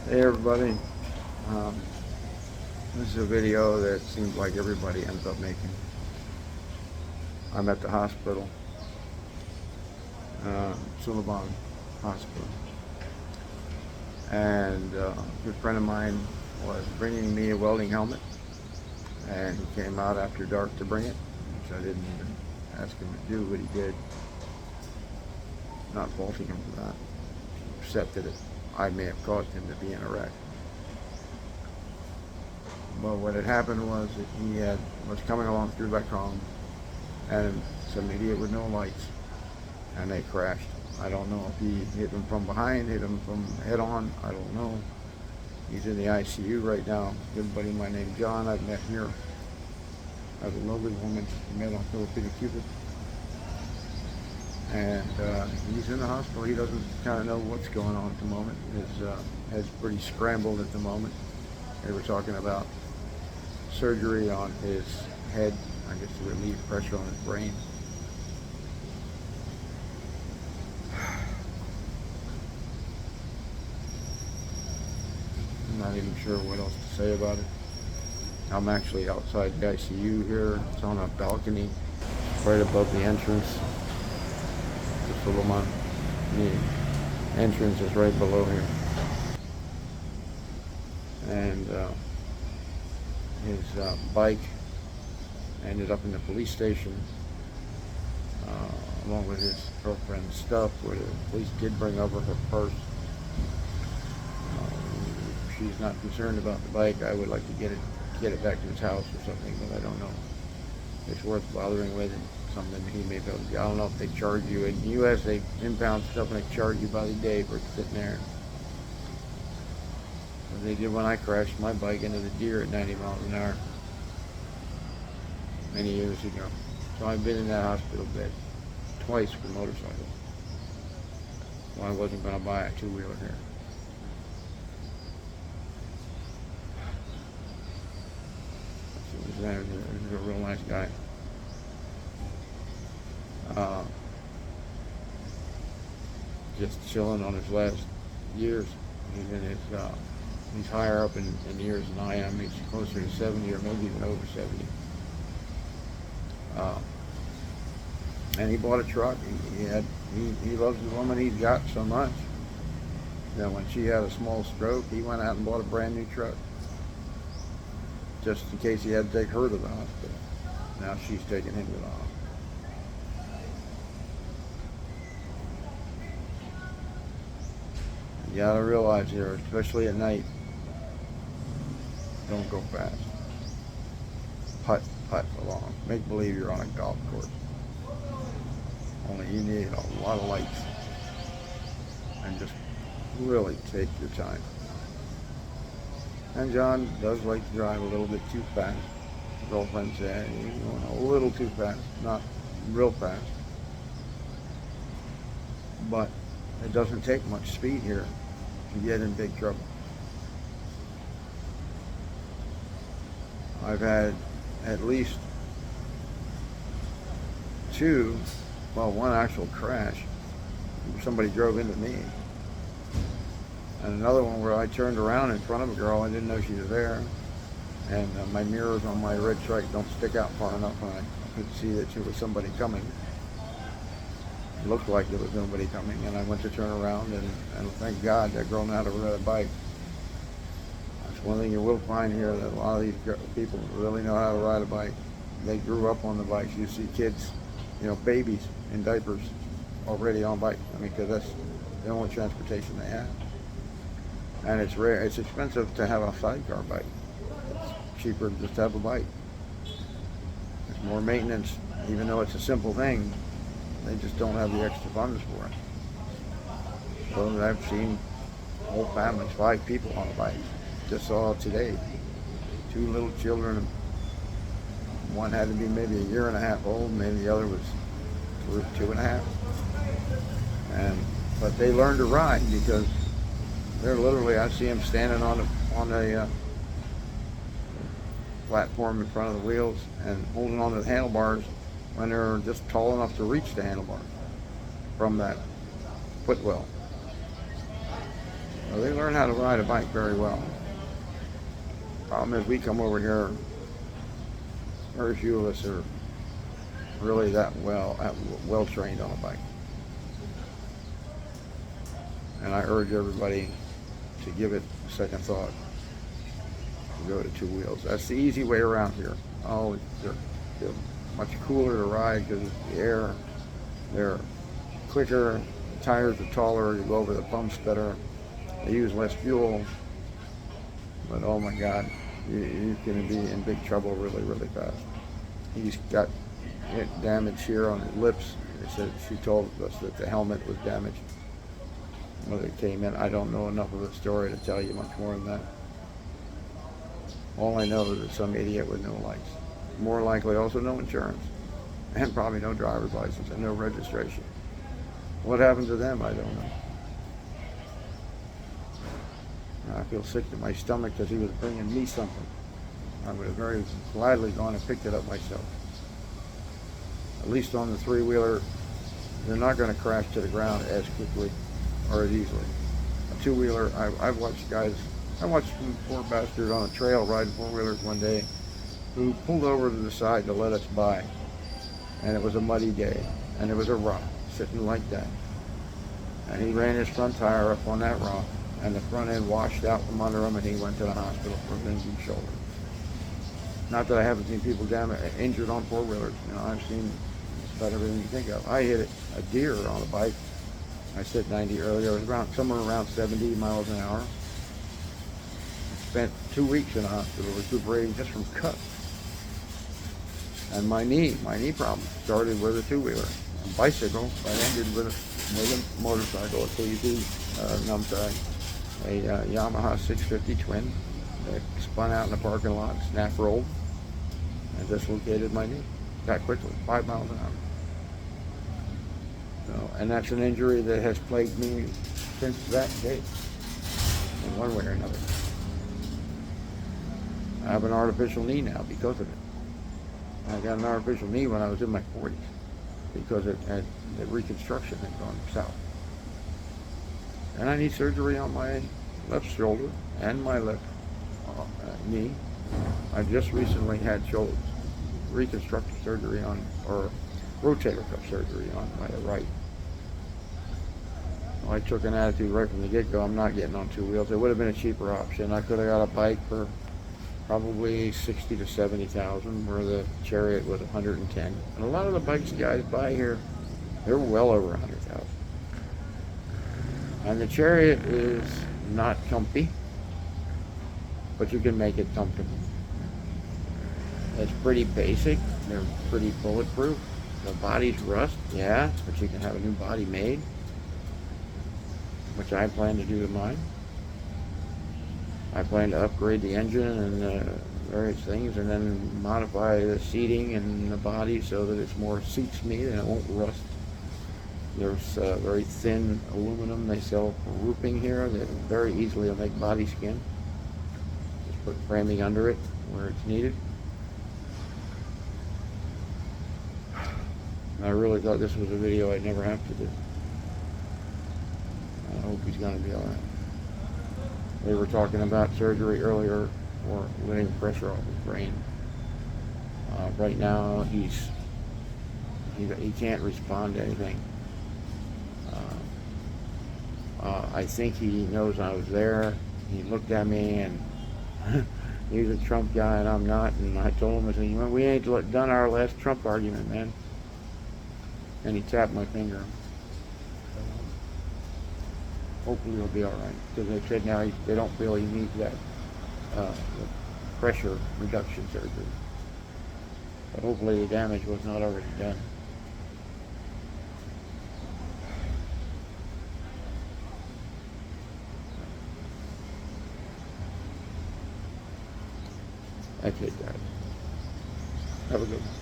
Hey everybody, um, this is a video that seems like everybody ends up making. I'm at the hospital, Sullivan Hospital, and a good friend of mine was bringing me a welding helmet, and he came out after dark to bring it, which I didn't even ask him to do, but he did. Not faulting him for that. Upset that I may have caused him to be in a wreck. But what had happened was that he was coming along through back home, and some idiot with no lights, and they crashed. I don't know if he hit him from behind, hit him from head on, I don't know. He's in the ICU right now. Good buddy of mine named John, I've met here. I have a lovely woman I met on Filipino Cupid. And he's in the hospital. He doesn't kind of know what's going on at the moment. His head's pretty scrambled at the moment. They were talking about surgery on his head, I guess to relieve pressure on his brain. I'm not even sure what else to say about it. I'm actually outside the ICU here. It's on a balcony right above the entrance. The Solomon. The entrance is right below here. And his bike ended up in the police station along with his girlfriend's stuff, where the police did bring over her purse. She's not concerned about the bike. I would like to get it back to his house or something, but I don't know. It's worth bothering with, and something he may be able to do. I don't know if they charge you. In the U.S., they impound stuff and they charge you by the day for sitting there. But they did when I crashed my bike into the deer at 90 miles an hour many years ago. So I've been in that hospital bed twice for motorcycles. So I wasn't going to buy a two-wheeler here. He was a real nice guy. Just chilling on his last years. He's in his, he's higher up in years than I am. He's closer to 70 or maybe even over 70. And he bought a truck. He loves the woman he's got so much that when she had a small stroke, he went out and bought a brand new truck, just in case he had to take her to the hospital. Now she's taking him to the hospital. You gotta realize here, especially at night, don't go fast. Putt along. Make believe you're on a golf course. Only you need a lot of lights. And just really take your time. And John does like to drive a little bit too fast. His girlfriend said he's going a little too fast, not real fast. But it doesn't take much speed here to get in big trouble. I've had at least one actual crash. Somebody drove into me. And another one where I turned around in front of a girl, I didn't know she was there. And my mirrors on my red trike don't stick out far enough, and I could see that there was somebody coming. It looked like there was nobody coming, and I went to turn around, and thank God that girl knew how to ride a bike. That's one thing you will find here, that a lot of these people really know how to ride a bike. They grew up on the bikes. You see kids, babies in diapers already on bikes. I mean, because that's the only transportation they have. And it's rare. It's expensive to have a sidecar bike. It's cheaper just to have a bike. It's more maintenance, even though it's a simple thing. They just don't have the extra funds for it. So I've seen whole families, 5 people on a bike. Just saw today, 2 little children. One had to be maybe a year and a half old, maybe the other was 2 and a half. But they learned to ride because they're literally, I see them standing on a platform in front of the wheels and holding on to the handlebars when they're just tall enough to reach the handlebars from that footwell. So they learn how to ride a bike very well. Problem is, we come over here, very few of us are really that well trained on a bike. And I urge everybody to give it a second thought, to go to two wheels. That's the easy way around here. Oh, they're much cooler to ride because the air, they're quicker, the tires are taller, you go over the bumps better, they use less fuel, but oh my God, you're going to be in big trouble really, really fast. He's got damage here on his lips. She told us that the helmet was damaged. Whether it came in, I don't know enough of the story to tell you much more than that. All I know is that some idiot with no lights. More likely also no insurance. And probably no driver's license and no registration. What happened to them, I don't know. I feel sick to my stomach because he was bringing me something. I would have very gladly gone and picked it up myself. At least on the three-wheeler, they're not going to crash to the ground as quickly or as easily. A two-wheeler, I've watched guys, I watched some poor bastard on a trail riding four-wheelers one day who pulled over to the side to let us by. And it was a muddy day, and there was a rock sitting like that. And he ran his front tire up on that rock, and the front end washed out from under him, and he went to the hospital for an injured shoulder. Not that I haven't seen people injured on four-wheelers. You know, I've seen just about everything you think of. I hit a deer on a bike. I said 90 earlier. It was somewhere around 70 miles an hour. Spent 2 weeks in the hospital recuperating just from cuts. And my knee problem started with a two-wheeler. A bicycle, but ended with a motorcycle, a KZ numpty, a Yamaha 650 twin that spun out in the parking lot, snap rolled, and dislocated my knee that quickly, 5 miles an hour. So, and that's an injury that has plagued me since that day, in one way or another. I have an artificial knee now because of it. I got an artificial knee when I was in my 40s because the reconstruction had gone south. And I need surgery on my left shoulder and my left knee. I just recently had reconstructive surgery on, or rotator cuff surgery on my right. Well, I took an attitude right from the get-go, I'm not getting on two wheels. It would have been a cheaper option. I could have got a bike for probably 60 to 70,000, where the Chariot was 110. And a lot of the bikes guys buy here, they're well over 100,000. And the Chariot is not comfy, but you can make it comfortable. It's pretty basic. They're pretty bulletproof. The body's rust, yeah, but you can have a new body made, which I plan to do to mine. I plan to upgrade the engine and various things, and then modify the seating and the body so that it's more suits me and it won't rust. There's very thin aluminum they sell for roofing here that very easily will make body skin. Just put framing under it where it's needed. I really thought this was a video I'd never have to do. I hope he's going to be alright. We were talking about surgery earlier for letting pressure off his brain. Right now he can't respond to anything. I think he knows I was there. He looked at me and he's a Trump guy and I'm not. And I told him, I said, we ain't done our last Trump argument, man. And he tapped my finger. Hopefully he'll be all right, because they said now they don't feel he needs that pressure reduction surgery. But hopefully the damage was not already done. That's it, guys. Have a good one.